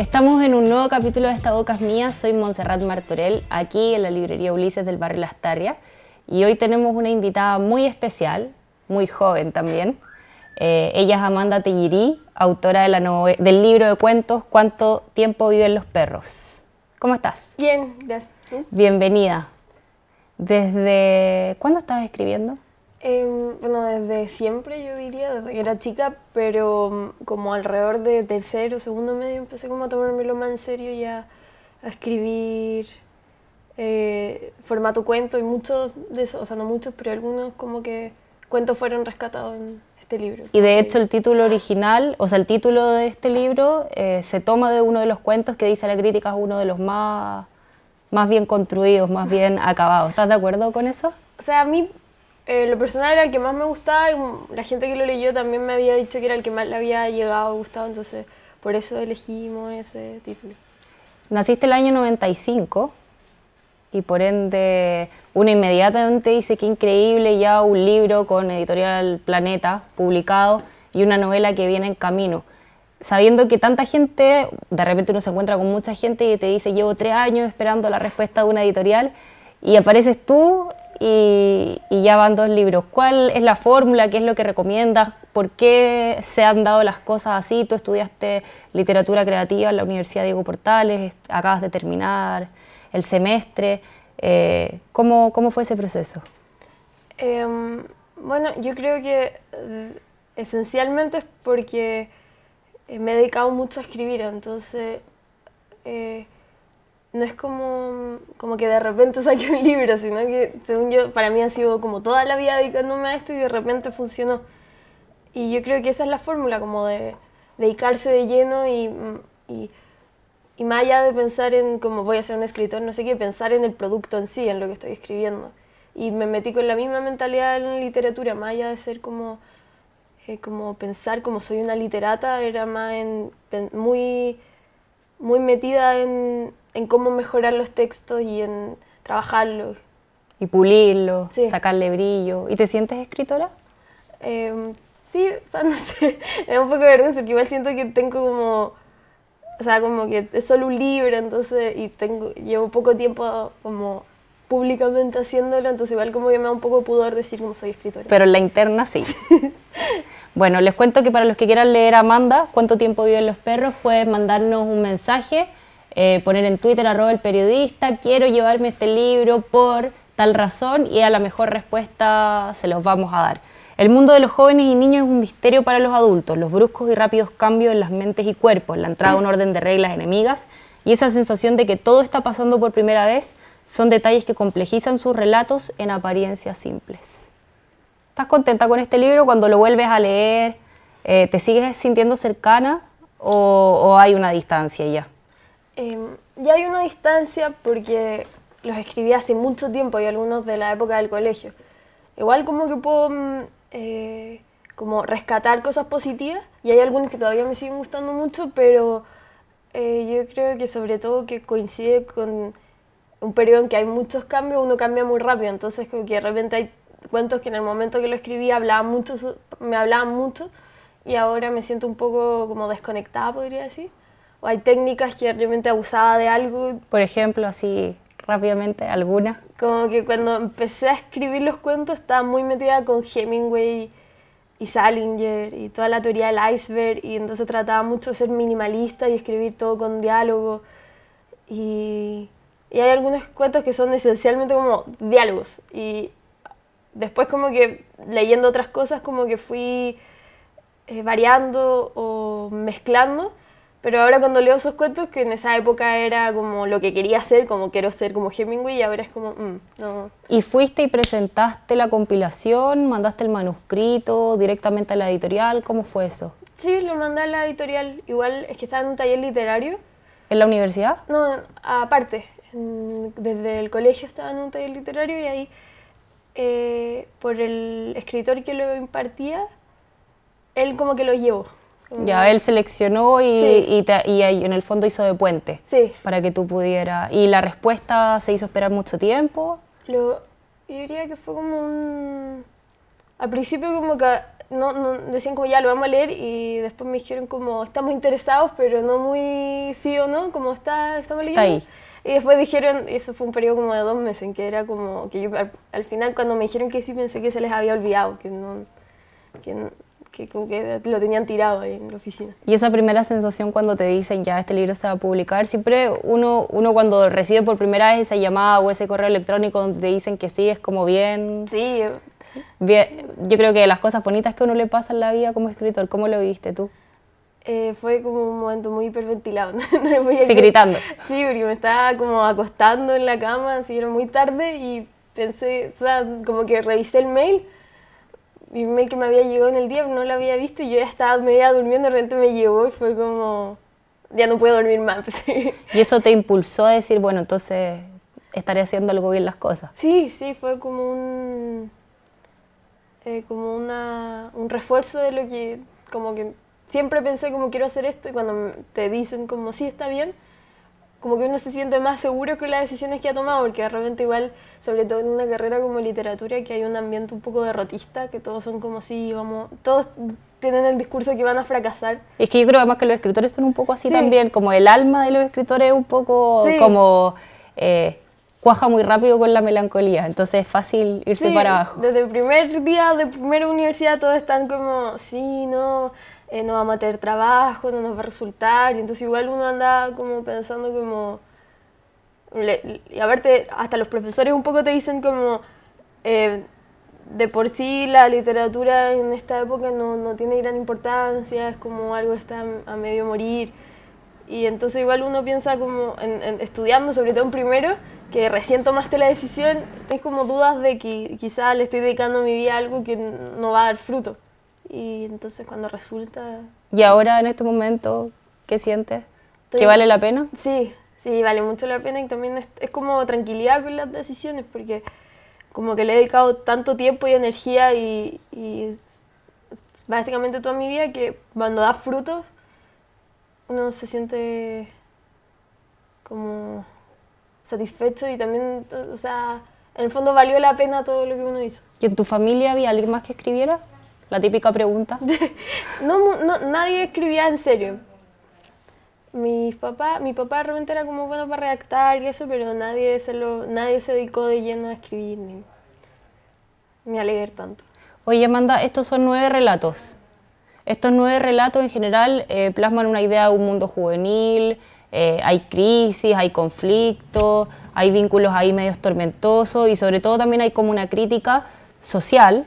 Estamos en un nuevo capítulo de Esta Boca es Mía. Soy Montserrat Martorell, aquí en la librería Ulises del barrio Las Tarrias. Y hoy tenemos una invitada muy especial, muy joven también. Ella es Amanda Tellirí, autora de del libro de cuentos ¿Cuánto tiempo viven los perros? ¿Cómo estás? Bien, gracias. ¿Tú? Bienvenida. ¿Desde cuándo estabas escribiendo? Bueno, desde siempre yo diría, desde que era chica, pero como alrededor de tercero, segundo medio empecé como a tomármelo más en serio y a escribir formato cuento y muchos de esos, o sea no muchos, pero algunos como que cuentos fueron rescatados en este libro. Y de hecho el título original, o sea el título de este libro se toma de uno de los cuentos que dice la crítica es uno de los más bien construidos, más bien acabados. ¿Estás de acuerdo con eso? O sea, a mí lo personal era el que más me gustaba y la gente que lo leyó también me había dicho que era el que más le había llegado, gustado, entonces por eso elegimos ese título. Naciste el año 95 y por ende uno inmediatamente dice que increíble ya un libro con Editorial Planeta publicado y una novela que viene en camino. Sabiendo que tanta gente, de repente uno se encuentra con mucha gente y te dice llevo 3 años esperando la respuesta de una editorial y apareces tú y ya van 2 libros. ¿Cuál es la fórmula? ¿Qué es lo que recomiendas? ¿Por qué se han dado las cosas así? Tú estudiaste literatura creativa en la Universidad Diego Portales, acabas de terminar el semestre. ¿Cómo fue ese proceso? Bueno, yo creo que esencialmente es porque me he dedicado mucho a escribir, entonces no es como que de repente saqué un libro, sino que según yo, para mí ha sido como toda la vida dedicándome a esto y de repente funcionó. Y yo creo que esa es la fórmula, como de dedicarse de lleno y más allá de pensar en cómo voy a ser un escritor, no sé qué, pensar en el producto en sí, en lo que estoy escribiendo. Y me metí con la misma mentalidad en la literatura, más allá de ser como pensar como soy una literata, era más muy metida en cómo mejorar los textos y en trabajarlos. Y pulirlo, Sí. sacarle brillo. ¿Y te sientes escritora? Sí, o sea, no sé, me da un poco de vergüenza porque igual siento que tengo como, o sea, como que es solo un libro, entonces, y llevo poco tiempo como públicamente haciéndolo, entonces igual como que me da un poco de pudor decir como soy escritora. Pero en la interna sí. Bueno, les cuento que para los que quieran leer a Amanda, ¿Cuánto tiempo viven los perros? Pueden mandarnos un mensaje, poner en Twitter @elperiodista, quiero llevarme este libro por tal razón y a la mejor respuesta se los vamos a dar. El mundo de los jóvenes y niños es un misterio para los adultos, los bruscos y rápidos cambios en las mentes y cuerpos, la entrada a un orden de reglas enemigas y esa sensación de que todo está pasando por primera vez son detalles que complejizan sus relatos en apariencias simples. ¿Estás contenta con este libro? Cuando lo vuelves a leer, ¿te sigues sintiendo cercana o hay una distancia ya? Ya hay una distancia porque los escribí hace mucho tiempo y algunos de la época del colegio. Igual como que puedo como rescatar cosas positivas y hay algunos que todavía me siguen gustando mucho, pero yo creo que sobre todo que coincide con un periodo en que hay muchos cambios, uno cambia muy rápido, entonces como que de repente hay cuentos que en el momento que lo escribí me hablaban mucho y ahora me siento un poco como desconectada, podría decir. O hay técnicas que realmente abusaba de algo. Por ejemplo, así rápidamente, ¿alguna? Como que cuando empecé a escribir los cuentos estaba muy metida con Hemingway y Salinger y toda la teoría del iceberg y entonces trataba mucho de ser minimalista y escribir todo con diálogo y hay algunos cuentos que son esencialmente como diálogos y después como que leyendo otras cosas como que fui variando o mezclando. Pero ahora cuando leo esos cuentos, que en esa época era como lo que quería hacer, como quiero ser como Hemingway, y ahora es como, no. ¿Y fuiste y presentaste la compilación, mandaste el manuscrito directamente a la editorial? ¿Cómo fue eso? Sí, lo mandé a la editorial. Igual es que estaba en un taller literario. ¿En la universidad? No, aparte. Desde el colegio estaba en un taller literario y ahí, por el escritor que lo impartía, él como que lo llevó. Ya, él seleccionó Sí. y en el fondo hizo de puente. Sí. Para que tú pudieras... ¿Y la respuesta se hizo esperar mucho tiempo? Yo diría que fue como al principio como que decían como ya lo vamos a leer y después me dijeron como estamos interesados pero no muy sí o no, como estamos leyendo. Está ahí. Y después dijeron, eso fue un periodo como de 2 meses, en que era como que yo al final cuando me dijeron que sí pensé que se les había olvidado, que como que lo tenían tirado ahí en la oficina. Y esa primera sensación cuando te dicen ya este libro se va a publicar, siempre uno cuando recibe por primera vez esa llamada o ese correo electrónico donde te dicen que sí, es como bien... Sí. Bien, yo creo que las cosas bonitas que a uno le pasa en la vida como escritor, ¿cómo lo viste tú? Fue como un momento muy hiperventilado. No le podía Sí, gritando. Sí, porque me estaba como acostando en la cama, así era muy tarde y pensé, o sea, como que revisé el mail que me había llegado en el día, pero no lo había visto y yo ya estaba media durmiendo, de repente me llegó y fue como, ya no puedo dormir más. ¿Y eso te impulsó a decir, bueno, entonces estaré haciendo algo bien las cosas? Sí, fue como un refuerzo de lo que, como que siempre pensé como quiero hacer esto y cuando te dicen como sí está bien, como que uno se siente más seguro con las decisiones que ha tomado, porque de repente igual, sobre todo en una carrera como literatura, que hay un ambiente un poco derrotista, que todos son como sí, todos tienen el discurso que van a fracasar. Es que yo creo además que los escritores son un poco así sí. también, como el alma de los escritores es un poco sí. como... cuaja muy rápido con la melancolía, entonces es fácil irse sí, para abajo. Desde el primer día de primera universidad todos están como, sí, no vamos a tener trabajo, no nos va a resultar, y entonces igual uno anda como pensando como... y a verte, hasta los profesores un poco te dicen como, de por sí la literatura en esta época no tiene gran importancia, es como algo que está a medio morir, y entonces igual uno piensa como, estudiando, sobre todo en primero, que recién tomaste la decisión, tienes como dudas de que quizá le estoy dedicando mi vida a algo que no va a dar fruto. Y entonces cuando resulta... ¿Y ahora en este momento qué sientes? ¿Que vale la pena? Sí, vale mucho la pena y también es como tranquilidad con las decisiones porque como que le he dedicado tanto tiempo y energía y básicamente toda mi vida que cuando da frutos uno se siente como satisfecho y también, o sea, en el fondo valió la pena todo lo que uno hizo. ¿Y en tu familia había alguien más que escribiera? La típica pregunta. Nadie escribía en serio. Mi papá realmente era como bueno para redactar y eso, pero nadie se dedicó de lleno a escribir ni a leer tanto. Oye, Amanda, estos son 9 relatos. Estos 9 relatos en general plasman una idea de un mundo juvenil, hay crisis, hay conflictos, hay vínculos ahí medios tormentosos y sobre todo también hay como una crítica social,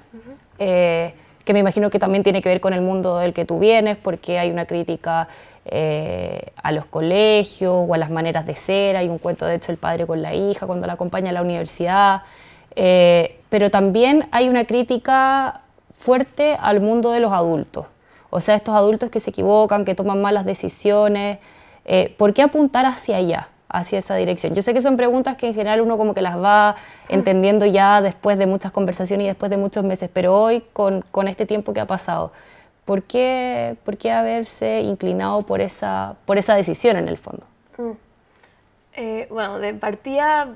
que me imagino que también tiene que ver con el mundo del que tú vienes, porque hay una crítica a los colegios o a las maneras de ser, hay un cuento de hecho el padre con la hija cuando la acompaña a la universidad, pero también hay una crítica fuerte al mundo de los adultos, o sea, estos adultos que se equivocan, que toman malas decisiones. ¿Por qué apuntar hacia allá, hacia esa dirección? Yo sé que son preguntas que en general uno como que las va entendiendo ya después de muchas conversaciones y después de muchos meses, pero hoy con este tiempo que ha pasado, ¿por qué haberse inclinado por esa decisión en el fondo? Bueno, de partida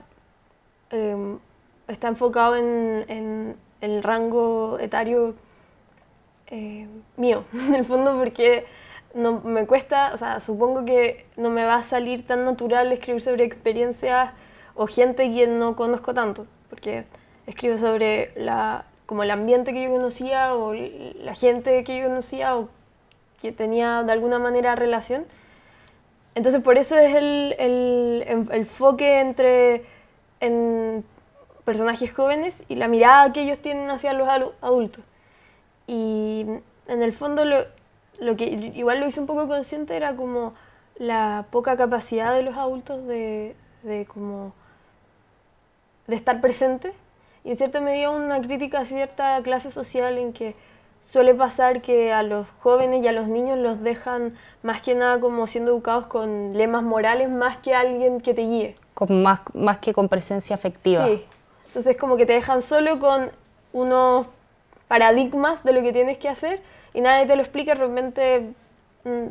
está enfocado en el rango etario mío, en el fondo porque no me cuesta, o sea, supongo que no me va a salir tan natural escribir sobre experiencias o gente que no conozco tanto, porque escribo sobre como el ambiente que yo conocía o la gente que yo conocía o que tenía de alguna manera relación. Entonces por eso es el enfoque en personajes jóvenes y la mirada que ellos tienen hacia los adultos. Y en el fondo lo que igual lo hice un poco consciente era como la poca capacidad de los adultos de estar presente y en cierta medida una crítica a cierta clase social en que suele pasar que a los jóvenes y a los niños los dejan más que nada como siendo educados con lemas morales más que alguien que te guíe. Más que con presencia afectiva. Sí, entonces como que te dejan solo con unos paradigmas de lo que tienes que hacer y nadie te lo explica, realmente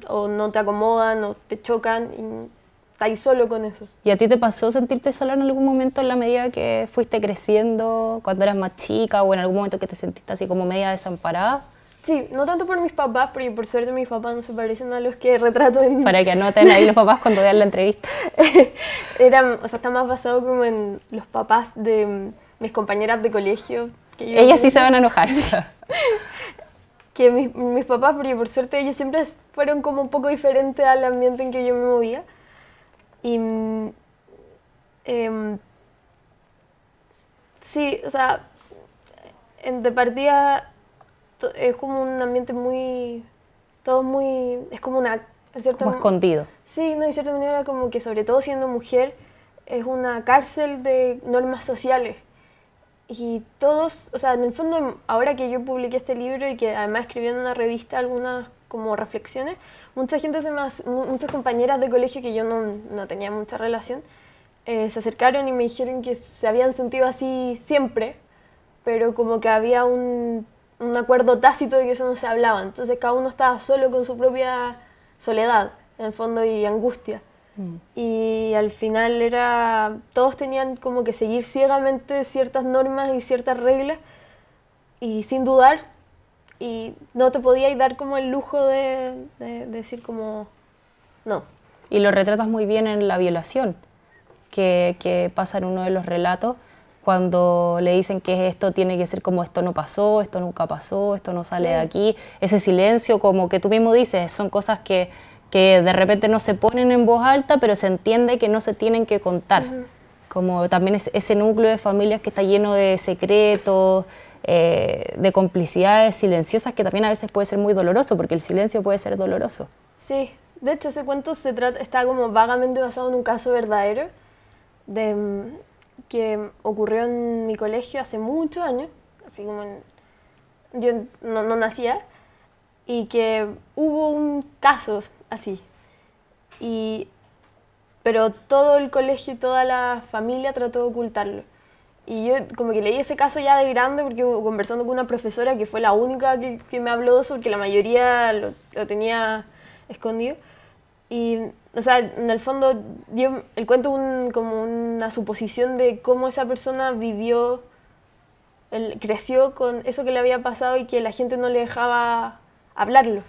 o no te acomodan o te chocan y estás ahí solo con eso. ¿Y a ti te pasó sentirte sola en algún momento en la medida que fuiste creciendo, cuando eras más chica o en algún momento que te sentiste así como media desamparada? Sí, no tanto por mis papás, porque por suerte mis papás no se parecen a los que retrato en... Para que anoten ahí los papás cuando vean la entrevista. O sea, está más basado como en los papás de mis compañeras de colegio. Que yo Ellas sí se van a enojar. Que mis papás, porque por suerte ellos siempre fueron como un poco diferentes al ambiente en que yo me movía. Y sí, o sea, de partida es como un ambiente muy, todo muy, es como una... Como escondido. Sí, no, de cierta manera como que sobre todo siendo mujer es una cárcel de normas sociales. Y todos, o sea, en el fondo, ahora que yo publiqué este libro y que además escribí en una revista algunas como reflexiones, muchas compañeras de colegio que yo no tenía mucha relación, se acercaron y me dijeron que se habían sentido así siempre, pero como que había un acuerdo tácito de que eso no se hablaba. Entonces cada uno estaba solo con su propia soledad, en el fondo, y angustia. Y al final todos tenían como que seguir ciegamente ciertas normas y ciertas reglas y sin dudar, y no te podías dar como el lujo de decir como no. Y lo retratas muy bien en la violación que pasa en uno de los relatos, cuando le dicen que esto tiene que ser como esto no pasó, esto nunca pasó, esto no sale de aquí, ese silencio, como que tú mismo dices, son cosas que de repente no se ponen en voz alta, pero se entiende que no se tienen que contar. Como también ese núcleo de familias que está lleno de secretos, de complicidades silenciosas, que también a veces puede ser muy doloroso, porque el silencio puede ser doloroso. Sí, de hecho ese cuento está como vagamente basado en un caso verdadero que ocurrió en mi colegio hace muchos años, así como yo no nacía, y que hubo un caso así. Pero todo el colegio y toda la familia trató de ocultarlo. Y yo como que leí ese caso ya de grande, porque conversando con una profesora que fue la única que me habló de eso, porque la mayoría lo tenía escondido. Y, o sea, en el fondo, el cuento como una suposición de cómo esa persona creció con eso que le había pasado y que la gente no le dejaba hablarlo.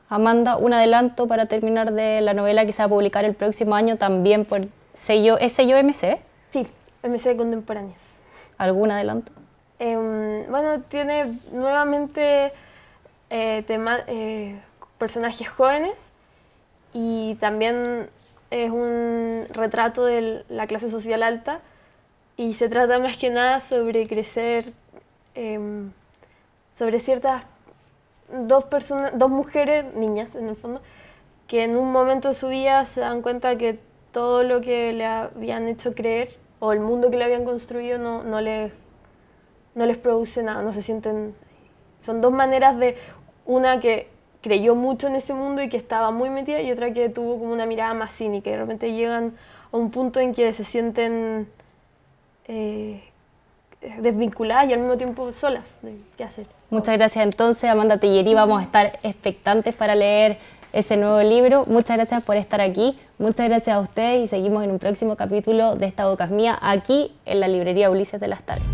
Amanda, un adelanto para terminar de la novela que se va a publicar el próximo año también por sello, ¿es sello MC? Sí, MC Contemporáneas. ¿Algún adelanto? Bueno, tiene nuevamente personajes jóvenes y también es un retrato de la clase social alta y se trata más que nada sobre crecer, sobre ciertas dos mujeres, niñas en el fondo, que en un momento de su vida se dan cuenta que todo lo que le habían hecho creer o el mundo que le habían construido no les produce nada, no se sienten... Son dos maneras de una que creyó mucho en ese mundo y que estaba muy metida, y otra que tuvo como una mirada más cínica, y de repente llegan a un punto en que se sienten desvinculadas y al mismo tiempo solas de qué hacer. Muchas gracias entonces, Amanda Tellerí. Vamos a estar expectantes para leer ese nuevo libro. Muchas gracias por estar aquí, muchas gracias a ustedes y seguimos en un próximo capítulo de Esta Boca es Mía, aquí en la librería Ulises de las Tardes.